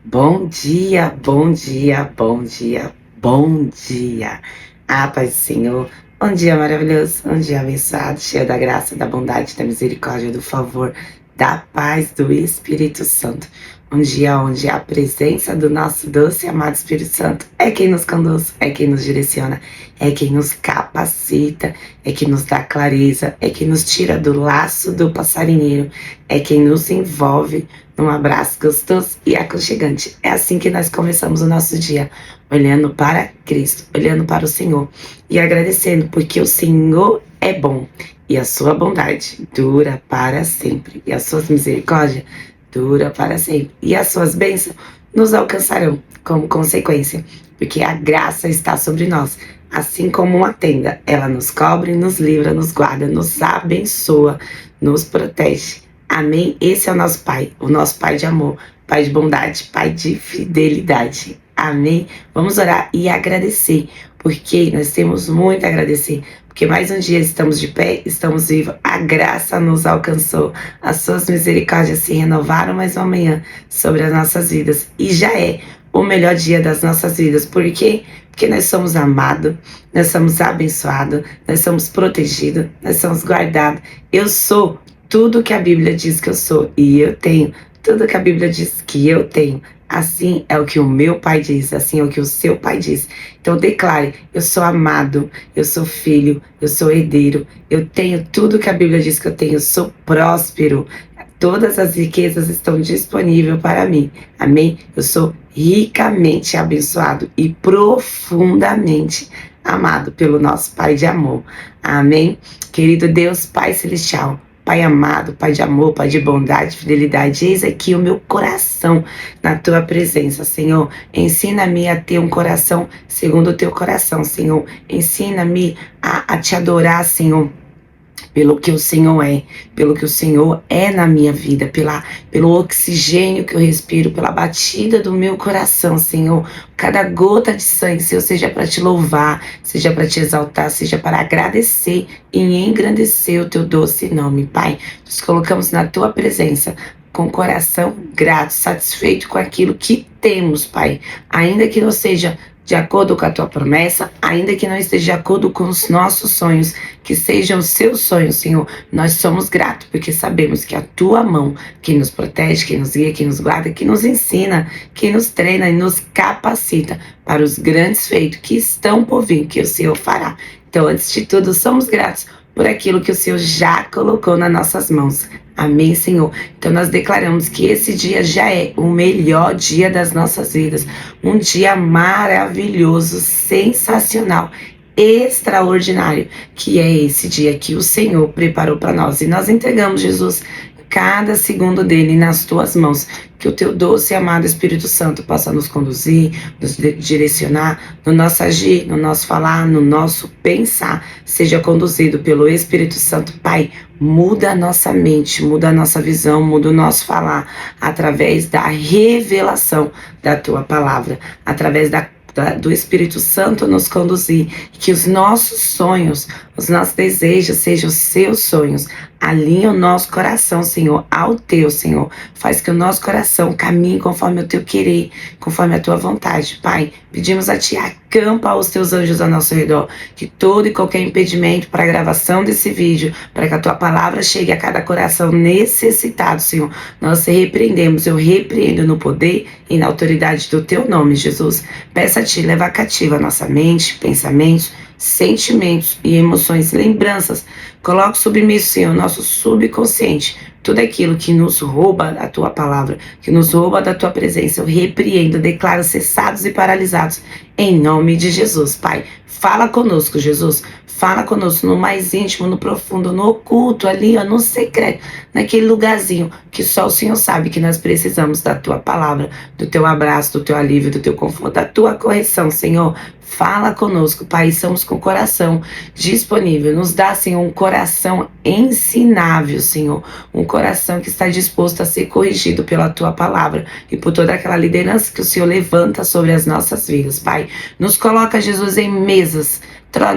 Bom dia, bom dia, bom dia, bom dia. Paz do Senhor. Um dia maravilhoso, um dia abençoado, cheio da graça, da bondade, da misericórdia, do favor, da paz do Espírito Santo. Um dia onde a presença do nosso doce e amado Espírito Santo é quem nos conduz, é quem nos direciona, é quem nos capacita, é quem nos dá clareza, é quem nos tira do laço do passarinheiro, é quem nos envolve num abraço gostoso e aconchegante. É assim que nós começamos o nosso dia, olhando para Cristo, olhando para o Senhor e agradecendo, porque o Senhor é bom e a sua bondade dura para sempre, e as suas misericórdias dura para sempre, e as suas bênçãos nos alcançarão como consequência, porque a graça está sobre nós. Assim como uma tenda, ela nos cobre, nos livra, nos guarda, nos abençoa, nos protege. Amém? Esse é o nosso Pai de amor, Pai de bondade, Pai de fidelidade. Amém? Vamos orar e agradecer, porque nós temos muito a agradecer, porque mais um dia estamos de pé, estamos vivos, a graça nos alcançou, as suas misericórdias se renovaram mais uma manhã sobre as nossas vidas, e já é o melhor dia das nossas vidas. Por quê? Porque nós somos amados, nós somos abençoados, nós somos protegidos, nós somos guardados. Eu sou tudo que a Bíblia diz que eu sou, e eu tenho tudo que a Bíblia diz que eu tenho. Assim é o que o meu pai diz, assim é o que o seu pai diz. Então declare: eu sou amado, eu sou filho, eu sou herdeiro, eu tenho tudo que a Bíblia diz que eu tenho, eu sou próspero, todas as riquezas estão disponíveis para mim. Amém? Eu sou ricamente abençoado e profundamente amado pelo nosso Pai de amor. Amém? Querido Deus, Pai Celestial, Pai amado, Pai de amor, Pai de bondade, fidelidade, eis aqui o meu coração na Tua presença, Senhor. Ensina-me a ter um coração segundo o Teu coração, Senhor. Ensina-me a Te adorar, Senhor, pelo que o Senhor é, pelo que o Senhor é na minha vida, pelo oxigênio que eu respiro, pela batida do meu coração, Senhor. Cada gota de sangue, Senhor, seja para te louvar, seja para te exaltar, seja para agradecer e engrandecer o teu doce nome, Pai. Nos colocamos na tua presença com o coração grato, satisfeito com aquilo que temos, Pai. Ainda que não seja de acordo com a tua promessa, ainda que não esteja de acordo com os nossos sonhos, que sejam os seus sonhos, Senhor, nós somos gratos, porque sabemos que a tua mão, que nos protege, que nos guia, que nos guarda, que nos ensina, que nos treina e nos capacita para os grandes feitos que estão por vir, que o Senhor fará. Então, antes de tudo, somos gratos por aquilo que o Senhor já colocou nas nossas mãos. Amém, Senhor? Então nós declaramos que esse dia já é o melhor dia das nossas vidas. Um dia maravilhoso, sensacional, extraordinário, que é esse dia que o Senhor preparou para nós. E nós entregamos, Jesus, cada segundo dele nas tuas mãos. Que o teu doce e amado Espírito Santo possa nos conduzir, nos direcionar, no nosso agir, no nosso falar, no nosso pensar. Seja conduzido pelo Espírito Santo. Pai, muda a nossa mente, muda a nossa visão, muda o nosso falar, através da revelação da tua palavra, através do Espírito Santo nos conduzir, que os nossos sonhos, os nossos desejos sejam os seus sonhos. Alinha o nosso coração, Senhor, ao teu, Senhor. Faz que o nosso coração caminhe conforme o teu querer, conforme a tua vontade. Pai, pedimos a ti, acampa os teus anjos ao nosso redor, que todo e qualquer impedimento para a gravação desse vídeo, para que a tua palavra chegue a cada coração necessitado, Senhor, nós repreendemos. Eu repreendo no poder e na autoridade do teu nome, Jesus. Peço a ti, leva cativa a nossa mente, pensamentos, sentimentos e emoções, lembranças. Coloque submisso, Senhor, nosso subconsciente, tudo aquilo que nos rouba da tua palavra, que nos rouba da tua presença. Eu repreendo, declaro cessados e paralisados em nome de Jesus. Pai, fala conosco, Jesus. Fala conosco no mais íntimo, no profundo, no oculto, ali, ó, no secreto, naquele lugarzinho que só o Senhor sabe que nós precisamos da tua palavra, do teu abraço, do teu alívio, do teu conforto, da tua correção, Senhor. Fala conosco, Pai, estamos com o coração disponível. Nos dá, Senhor, um coração ensinável, Senhor. Um coração que está disposto a ser corrigido pela tua palavra e por toda aquela liderança que o Senhor levanta sobre as nossas vidas, Pai. Nos coloca, Jesus, em mesas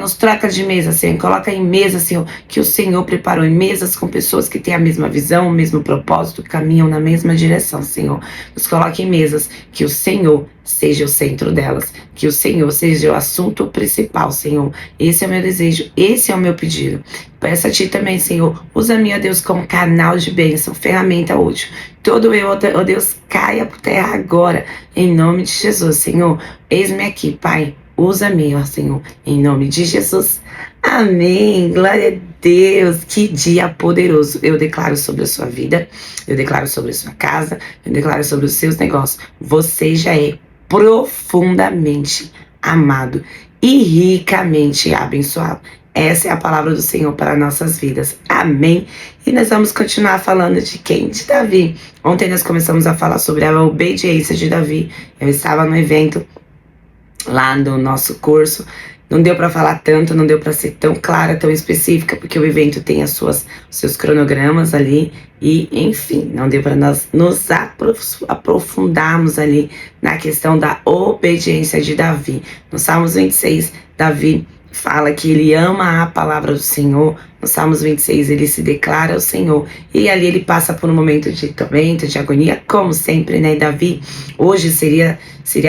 Nos troca de mesa, Senhor. Coloca em mesa, Senhor, que o Senhor preparou em mesas com pessoas que têm a mesma visão, o mesmo propósito, caminham na mesma direção, Senhor. Nos coloque em mesas que o Senhor seja o centro delas, que o Senhor seja o assunto principal, Senhor. Esse é o meu desejo, esse é o meu pedido. Peço a Ti também, Senhor, usa-me, ó Deus, como canal de bênção, ferramenta útil. Todo eu, ó Deus, caia por terra agora, em nome de Jesus, Senhor. Eis-me aqui, Pai. Usa-me, ó Senhor, em nome de Jesus. Amém. Glória a Deus. Que dia poderoso. Eu declaro sobre a sua vida, eu declaro sobre a sua casa, eu declaro sobre os seus negócios. Você já é profundamente amado e ricamente abençoado. Essa é a palavra do Senhor para nossas vidas. Amém. E nós vamos continuar falando de quem? De Davi. Ontem nós começamos a falar sobre a obediência de Davi. Eu estava no evento lá no nosso curso. Não deu para falar tanto, não deu para ser tão clara, tão específica, porque o evento tem os seus cronogramas ali. E, enfim, não deu para nós nos aprofundarmos ali na questão da obediência de Davi. No Salmos 26, Davi fala que ele ama a palavra do Senhor. No Salmos 26, ele se declara ao Senhor. E ali ele passa por um momento de tormento, de agonia, como sempre, né? Davi, hoje seria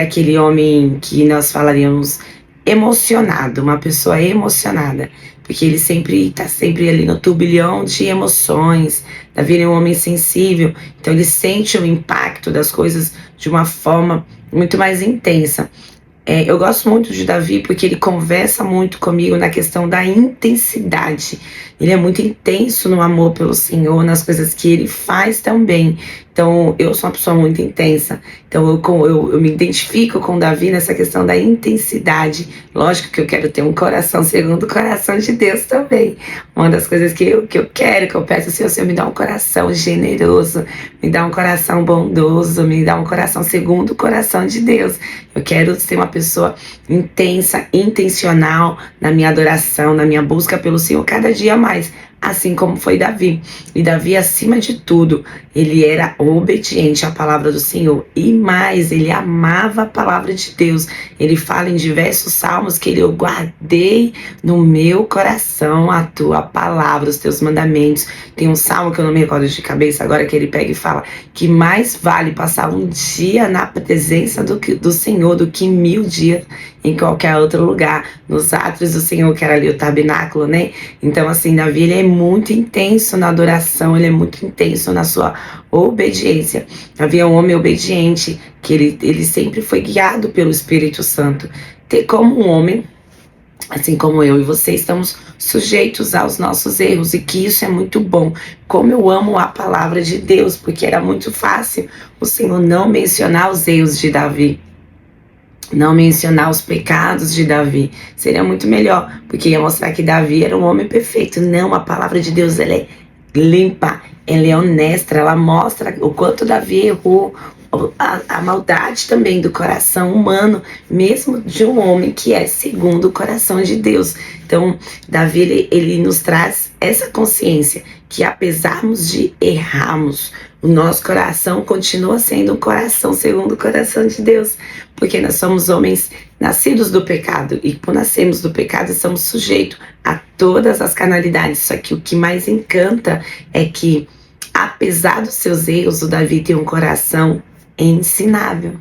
aquele homem que nós falaríamos emocionado, uma pessoa emocionada. Porque ele está sempre ali no turbilhão de emoções. Davi é um homem sensível, então ele sente o impacto das coisas de uma forma muito mais intensa. Eu gosto muito de Davi porque ele conversa muito comigo na questão da intensidade. Ele é muito intenso no amor pelo Senhor, nas coisas que ele faz também. Então, eu sou uma pessoa muito intensa. Então, eu me identifico com Davi nessa questão da intensidade. Lógico que eu quero ter um coração segundo o coração de Deus também. Uma das coisas que eu quero, que eu peço, Senhor, me dá um coração generoso, me dá um coração bondoso, me dá um coração segundo o coração de Deus. Eu quero ser uma pessoa intensa, intencional na minha adoração, na minha busca pelo Senhor cada dia mais. Assim como foi Davi. E Davi, acima de tudo, ele era obediente à palavra do Senhor. E mais, ele amava a palavra de Deus. Ele fala em diversos salmos que eu guardei no meu coração a tua palavra, os teus mandamentos. Tem um salmo que eu não me recordo de cabeça agora, que ele pega e fala que mais vale passar um dia na presença do Senhor do que 1000 dias em qualquer outro lugar, nos átrios do Senhor, que era ali o tabernáculo, né? Então, assim, Davi, ele é muito intenso na adoração, ele é muito intenso na sua obediência. Davi é um homem obediente, que ele sempre foi guiado pelo Espírito Santo. Como um homem, assim como eu e você, estamos sujeitos aos nossos erros, e que isso é muito bom. Como eu amo a palavra de Deus, porque era muito fácil o Senhor não mencionar os erros de Davi, não mencionar os pecados de Davi. Seria muito melhor, porque ia mostrar que Davi era um homem perfeito. Não, a palavra de Deus, ela é limpa, ela é honesta, ela mostra o quanto Davi errou, a maldade também do coração humano, mesmo de um homem que é segundo o coração de Deus. Então, Davi, ele nos traz essa consciência que, apesar de errarmos, o nosso coração continua sendo um coração segundo o coração de Deus, porque nós somos homens nascidos do pecado, e por nascermos do pecado estamos sujeitos a todas as carnalidades. Só que o que mais encanta é que, apesar dos seus erros, o Davi tem um coração ensinável.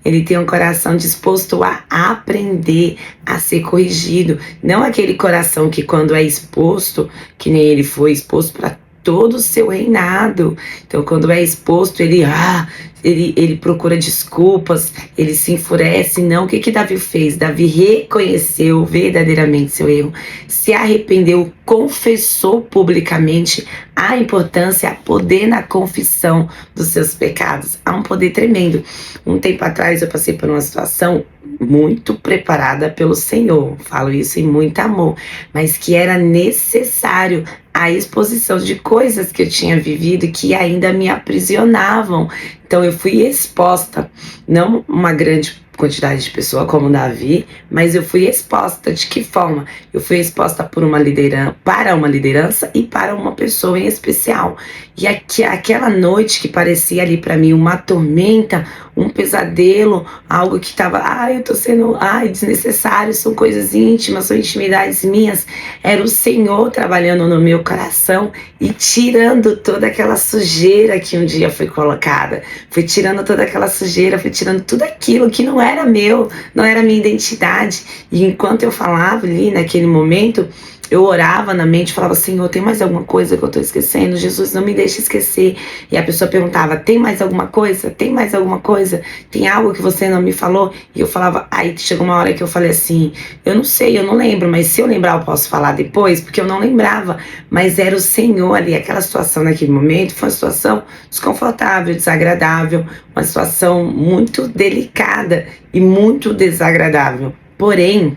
Ele tem um coração disposto a aprender, a ser corrigido. Não aquele coração que, quando é exposto, que nem ele foi exposto para todo o seu reinado. Então, quando é exposto, ele procura desculpas, ele se enfurece. Não, o que Davi fez? Davi reconheceu verdadeiramente seu erro, se arrependeu, confessou publicamente. Há importância, há poder na confissão dos seus pecados. Há um poder tremendo. Um tempo atrás eu passei por uma situação muito preparada pelo Senhor, falo isso em muito amor, mas que era necessário a exposição de coisas que eu tinha vivido que ainda me aprisionavam. Então eu fui exposta, não uma grande quantidade de pessoas como Davi, mas eu fui exposta. De que forma? Eu fui exposta para uma liderança e para uma pessoa em especial. E aquela noite que parecia ali para mim uma tormenta, um pesadelo, algo que estava, eu tô sendo, desnecessário, são coisas íntimas, são intimidades minhas. Era o Senhor trabalhando no meu coração e tirando toda aquela sujeira que um dia foi colocada. Foi tirando toda aquela sujeira, foi tirando tudo aquilo que não era meu, não era minha identidade. E enquanto eu falava ali naquele momento, eu orava na mente, falava, Senhor, tem mais alguma coisa que eu estou esquecendo? Jesus, não me deixe esquecer. E a pessoa perguntava, tem mais alguma coisa? Tem mais alguma coisa? Tem algo que você não me falou? E eu falava, aí chegou uma hora que eu falei assim, eu não sei, eu não lembro, mas se eu lembrar eu posso falar depois, porque eu não lembrava. Mas era o Senhor ali, aquela situação naquele momento, foi uma situação desconfortável, desagradável, uma situação muito delicada e muito desagradável. Porém,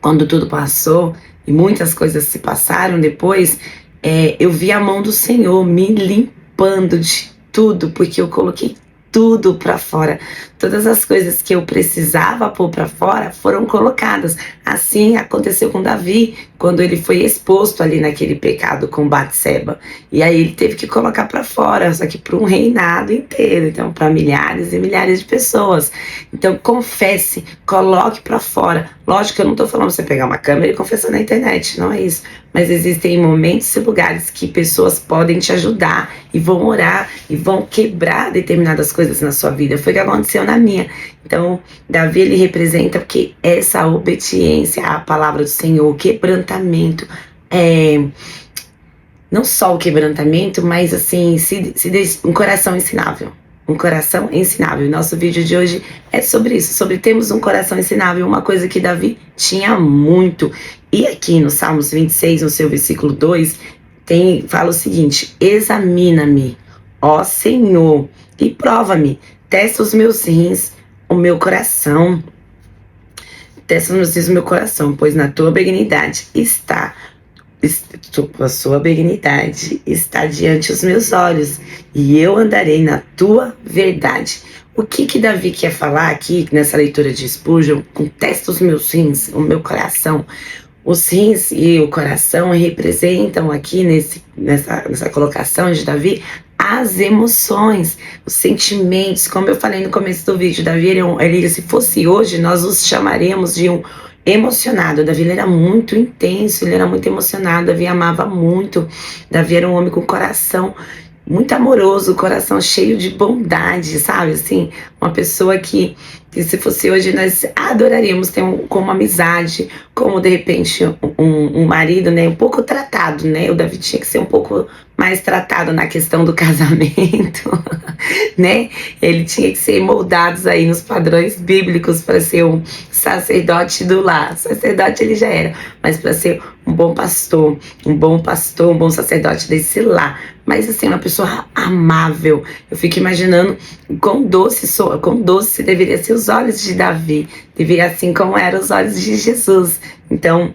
quando tudo passou e muitas coisas se passaram depois, eu vi a mão do Senhor me limpando de tudo, porque eu coloquei tudo para fora. Todas as coisas que eu precisava pôr para fora foram colocadas. Assim aconteceu com Davi, quando ele foi exposto ali naquele pecado com Batseba. E aí ele teve que colocar para fora, só que para um reinado inteiro, então para milhares e milhares de pessoas. Então confesse, coloque para fora. Lógico que eu não estou falando você pegar uma câmera e confessar na internet, não é isso. Mas existem momentos e lugares que pessoas podem te ajudar e vão orar e vão quebrar determinadas coisas na sua vida. Foi o que aconteceu na minha. Então, Davi, ele representa porque essa obediência à palavra do Senhor, o quebrantamento, não só o quebrantamento, mas assim, um coração ensinável. Um coração ensinável. Nosso vídeo de hoje é sobre isso, sobre termos um coração ensinável, uma coisa que Davi tinha muito. E aqui no Salmos 26, no seu versículo 2, fala o seguinte: examina-me, ó Senhor, e prova-me, testa os meus rins, o meu coração. Testa os meus rins, o meu coração, pois na tua benignidade está a sua benignidade está diante dos meus olhos, e eu andarei na tua verdade. O que Davi quer falar aqui nessa leitura de Spurgeon? Testa os meus rins, o meu coração. Os rins e o coração representam aqui nessa colocação de Davi as emoções, os sentimentos. Como eu falei no começo do vídeo, Davi, se fosse hoje, nós os chamaremos de um emocionado. Davi, ele era muito intenso, ele era muito emocionado. Davi amava muito. Davi era um homem com coração muito amoroso, coração cheio de bondade, sabe? Assim, uma pessoa que se fosse hoje nós adoraríamos ter como amizade, como de repente um marido, né? Um pouco tratado, né? O Davi tinha que ser um pouco mais tratado na questão do casamento, né? Ele tinha que ser moldados aí nos padrões bíblicos para ser um sacerdote do lar. Sacerdote ele já era, mas para ser um bom pastor, um bom sacerdote desse lar. Mas assim, uma pessoa amável. Eu fico imaginando quão doce deveria ser os olhos de Davi. Deveria assim como eram os olhos de Jesus. Então,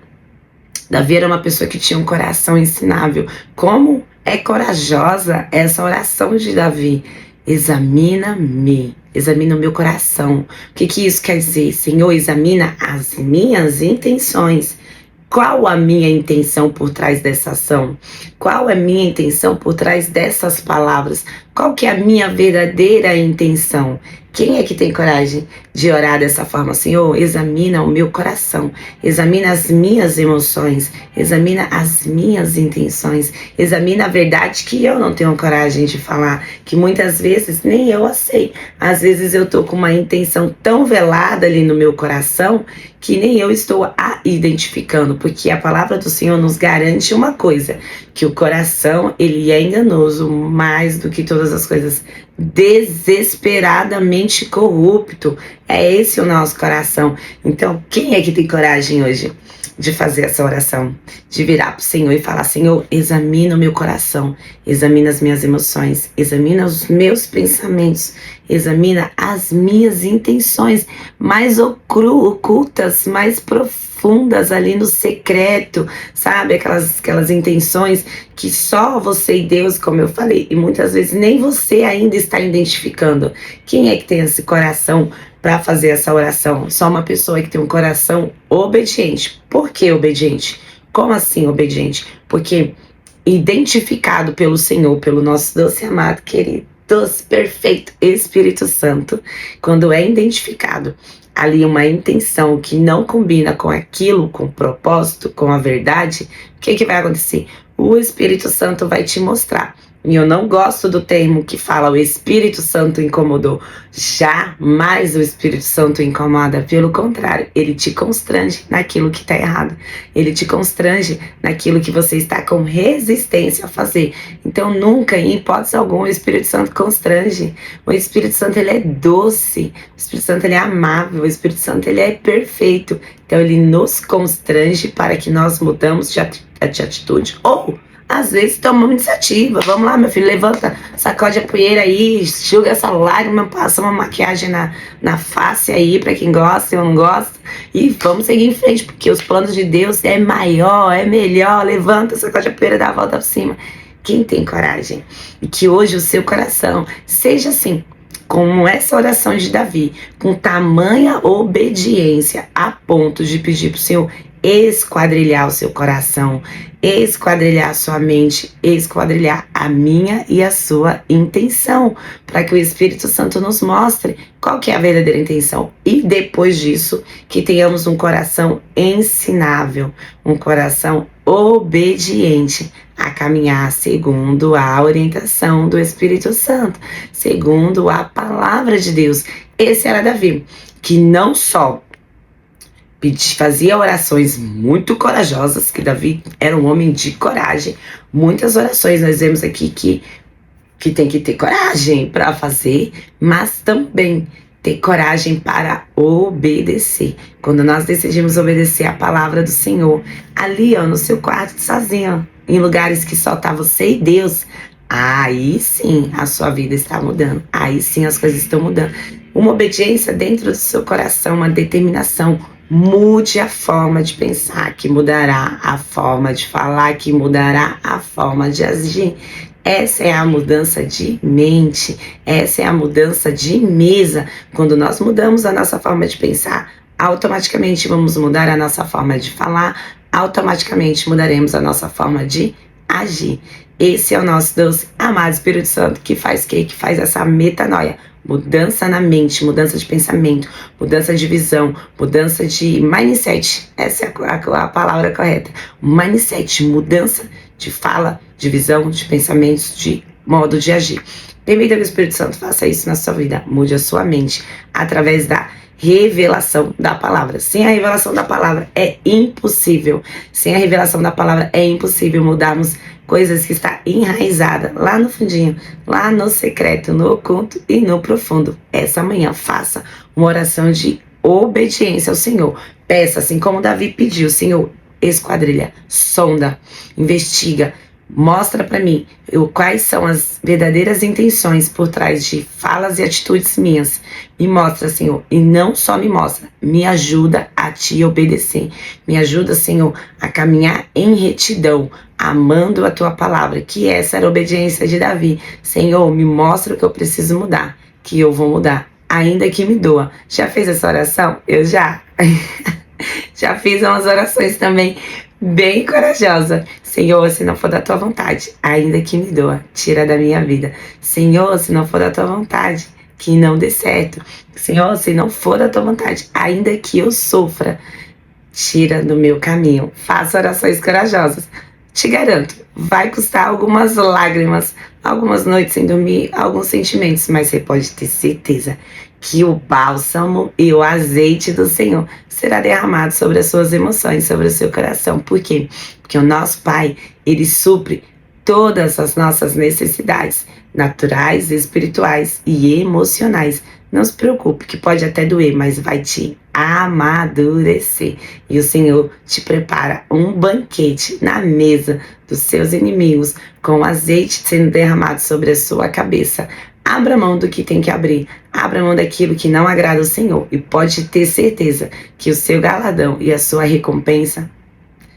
Davi era uma pessoa que tinha um coração ensinável. Como é corajosa essa oração de Davi. Examina-me, examina o meu coração. O que isso quer dizer? Senhor, examina as minhas intenções. Qual a minha intenção por trás dessa ação? Qual é a minha intenção por trás dessas palavras? Qual que é a minha verdadeira intenção? Quem é que tem coragem de orar dessa forma? Senhor, examina o meu coração, examina as minhas emoções, examina as minhas intenções, examina a verdade que eu não tenho coragem de falar, que muitas vezes nem eu a sei. Às vezes eu tô com uma intenção tão velada ali no meu coração que nem eu estou a identificando, porque a palavra do Senhor nos garante uma coisa, que o coração, ele é enganoso mais do que todas as coisas, desesperadamente corrupto. É esse o nosso coração. Então, quem é que tem coragem hoje de fazer essa oração? De virar para o Senhor e falar: Senhor, examina o meu coração, examina as minhas emoções, examina os meus pensamentos, examina as minhas intenções mais ocultas, mais profundas ali no secreto, sabe? Aquelas intenções que só você e Deus, como eu falei, e muitas vezes nem você ainda está identificando. Quem é que tem esse coração para fazer essa oração? Só uma pessoa que tem um coração obediente. Por que obediente? Como assim obediente? Porque identificado pelo Senhor, pelo nosso doce amado querido doce, perfeito Espírito Santo, quando é identificado ali uma intenção que não combina com aquilo, com o propósito, com a verdade, o que vai acontecer? O Espírito Santo vai te mostrar. E eu não gosto do termo que fala o Espírito Santo incomodou. Jamais o Espírito Santo incomoda. Pelo contrário, ele te constrange naquilo que está errado. Ele te constrange naquilo que você está com resistência a fazer. Então nunca, em hipótese alguma, o Espírito Santo constrange. O Espírito Santo, ele é doce. O Espírito Santo, ele é amável. O Espírito Santo, ele é perfeito. Então ele nos constrange para que nós mudamos de atitude. Ou às vezes toma uma iniciativa. Vamos lá, meu filho, levanta, sacode a poeira aí, enxuga essa lágrima, passa uma maquiagem na face aí, pra quem gosta e não gosta, e vamos seguir em frente, porque os planos de Deus é maior, é melhor. Levanta, sacode a poeira, dá a volta por cima. Quem tem coragem? E que hoje o seu coração seja assim, como essa oração de Davi, com tamanha obediência, a ponto de pedir pro Senhor esquadrilhar o seu coração, esquadrilhar a sua mente, esquadrilhar a minha e a sua intenção, para que o Espírito Santo nos mostre qual que é a verdadeira intenção. E depois disso, que tenhamos um coração ensinável, um coração obediente a caminhar segundo a orientação do Espírito Santo, segundo a palavra de Deus. Esse era Davi, que não só fazia orações muito corajosas, que Davi era um homem de coragem. Muitas orações nós vemos aqui que tem que ter coragem para fazer, mas também ter coragem para obedecer. Quando nós decidimos obedecer a palavra do Senhor, ali no seu quarto sozinho, em lugares que só tá você e Deus, aí sim a sua vida está mudando, aí sim as coisas estão mudando. Uma obediência dentro do seu coração, uma determinação. Mude a forma de pensar, que mudará a forma de falar, que mudará a forma de agir. Essa é a mudança de mente, essa é a mudança de mesa. Quando nós mudamos a nossa forma de pensar, automaticamente vamos mudar a nossa forma de falar, automaticamente mudaremos a nossa forma de agir. Esse é o nosso Deus amado Espírito Santo, que faz que faz essa metanoia. Mudança na mente, mudança de pensamento, mudança de visão, mudança de mindset. Essa é a palavra correta. Mindset, mudança de fala, de visão, de pensamentos, de modo de agir. Permita que o Espírito Santo faça isso na sua vida. Mude a sua mente através da revelação da palavra. Sem a revelação da palavra é impossível. Sem a revelação da palavra é impossível mudarmos coisas que está enraizada lá no fundinho, lá no secreto, no oculto e no profundo. Essa manhã faça uma oração de obediência ao Senhor. Peça, assim como Davi pediu, Senhor, esquadrilha, sonda, investiga, mostra para mim quais são as verdadeiras intenções por trás de falas e atitudes minhas. Me mostra, Senhor, e não só me mostra, me ajuda a te obedecer. Me ajuda, Senhor, a caminhar em retidão, amando a tua palavra, que essa era a obediência de Davi. Senhor, me mostra o que eu preciso mudar, que eu vou mudar, ainda que me doa. Já fez essa oração? Eu já. Já fiz umas orações também bem corajosa. Senhor, se não for da tua vontade, ainda que me doa, tira da minha vida. Senhor, se não for da tua vontade, que não dê certo. Senhor, se não for da tua vontade, ainda que eu sofra, tira do meu caminho. Faça orações corajosas. Te garanto, vai custar algumas lágrimas, algumas noites sem dormir, alguns sentimentos, mas você pode ter certeza que o bálsamo e o azeite do Senhor será derramado sobre as suas emoções, sobre o seu coração. Por quê? Porque o nosso Pai, Ele supre todas as nossas necessidades naturais, espirituais e emocionais. Não se preocupe, que pode até doer, mas vai te amadurecer. E o Senhor te prepara um banquete na mesa dos seus inimigos, com azeite sendo derramado sobre a sua cabeça. Abra mão do que tem que abrir, abra mão daquilo que não agrada ao Senhor, e pode ter certeza que o seu galardão e a sua recompensa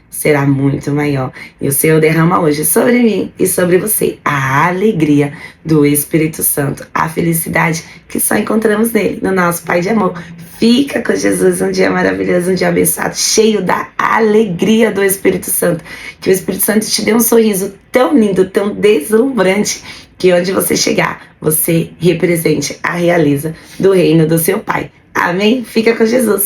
será muito maior. E o Senhor derrama hoje sobre mim e sobre você a alegria do Espírito Santo, a felicidade que só encontramos nele, no nosso Pai de amor. Fica com Jesus um dia maravilhoso, um dia abençoado, cheio da alegria do Espírito Santo. Que o Espírito Santo te dê um sorriso tão lindo, tão deslumbrante, que onde você chegar, você represente a realeza do reino do seu Pai. Amém? Fica com Jesus.